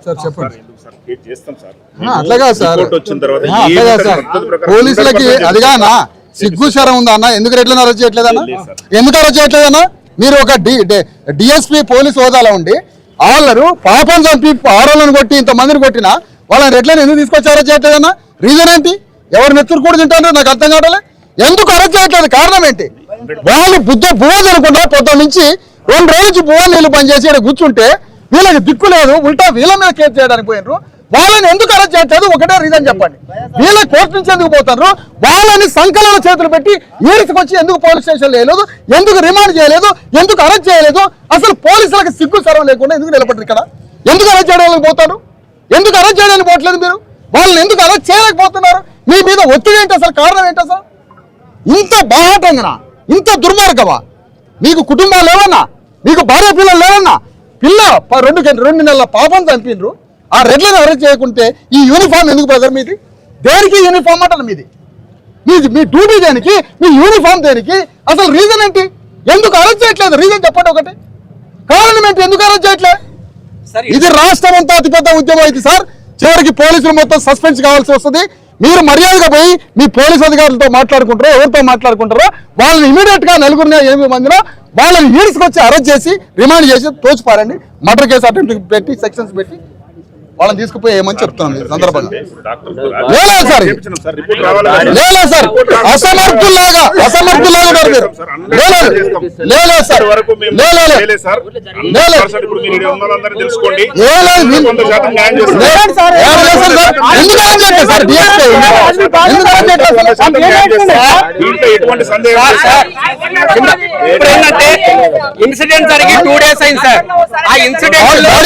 Sir చెప్పండి. అట్లాగా sir అట్లాగా సార్ పోలీసులకి అదిగానా సిగ్గు శరం ఉందా అన్న? ఎందుకు రెడ్లను అరెస్ట్ చేయట్లేదన్నా? ఎందుకు అరెస్ట్ చేయట్లేదన్నా? మీరు ఒక డిఎస్పీ పోలీస్ హోదాలో ఉండి వాళ్ళరు పాపం చంపి ఆరోలను కొట్టి ఇంతమందిని కొట్టినా వాళ్ళని రెడ్లను ఎందుకు తీసుకొచ్చి అరెస్ట్ చేయట్లేదన్నా? రీజన్ ఏంటి? ఎవరు నెత్తురు కూడా తింటారో నాకు అర్థం కావట్లే. ఎందుకు అరెస్ట్ చేయట్లేదు? కారణం ఏంటి? వాళ్ళు బువ్వ జరగకుండా పొద్దు నుంచి 2 రోజుల నుంచి బువ్వ నీళ్ళు పనిచేసి ఇక్కడ కూర్చుంటే వీళ్ళకి దిక్కు లేదు, ఉల్టా వీళ్ళ మీద కేసు చేయడానికి పోయినరు. వాళ్ళని ఎందుకు అరెస్ట్ చేయట్లేదు? ఒకటే రీజన్ చెప్పండి. వీళ్ళ కోర్టు నుంచి ఎందుకు పోతారు? వాళ్ళని సంకలన చేతులు పెట్టి ఈడ్చుకొచ్చి ఎందుకు పోలీస్ స్టేషన్ చేయలేదు? ఎందుకు రిమాండ్ చేయలేదు? ఎందుకు అరెస్ట్ చేయలేదు? అసలు పోలీసులకు సిగ్గు సర్వం లేకుండా ఎందుకు నిలబడ్డారు ఇక్కడ? ఎందుకు అరెస్ట్ చేయడానికి పోతారు? ఎందుకు అరెస్ట్ చేయడానికి పోవట్లేదు మీరు? వాళ్ళని ఎందుకు అరెస్ట్ చేయలేకపోతున్నారు? మీ మీద ఒత్తిడి ఏంటి? అసలు కారణం ఏంటి? అసలు ఇంత బాహాటంగా, ఇంత దుర్మార్గమా? మీకు కుటుంబాలు లేవన్నా? మీకు భార్య పిల్లలు లేవన్నా? పిల్ల 2 నెలల పాపం చంపినరు. ఆ రెడ్లను అరెస్ట్ చేయకుంటే ఈ యూనిఫామ్ ఎందుకు బ్రదర్? మీది దేనికి యూనిఫామ్ అంటారు? మీది మీ డ్యూటీ దేనికి? మీ యూనిఫామ్ దేనికి? అసలు రీజన్ ఏంటి? ఎందుకు అరెస్ట్ చేయట్లేదు? రీజన్ చెప్పండి. ఒకటి కారణం ఏంటి? ఎందుకు అరెస్ట్ చేయట్లేదు? ఇది రాష్ట్రం అంతా అతిపెద్ద ఉద్యమం అయితే సార్ చివరికి పోలీసులు మొత్తం సస్పెన్స్ కావాల్సి వస్తుంది. మీరు మర్యాదగా పోయి మీ పోలీస్ అధికారులతో మాట్లాడుకుంటారో ఎవరితో మాట్లాడుకుంటారో వాళ్ళని ఇమీడియట్ గా 8 మందిలో వాళ్ళని ఈడ్చుకొచ్చి అరెస్ట్ చేసి రిమాండ్ చేసి తోచిపారండి. మర్డర్ కేసు అటెంప్ట్ పెట్టి సెక్షన్స్ పెట్టి వాళ్ళని తీసుకుపోయి ఏమని చెప్తున్నాను ఈ సందర్భంగా. లేదు సార్, లేదు సార్, అసమర్థుల్లాగా ఉన్నారు మీరు. లేదు సార్, ఇన్సిడెంట్ జరిగి 2 days అయింది సార్. ఆ ఇన్సిడెంట్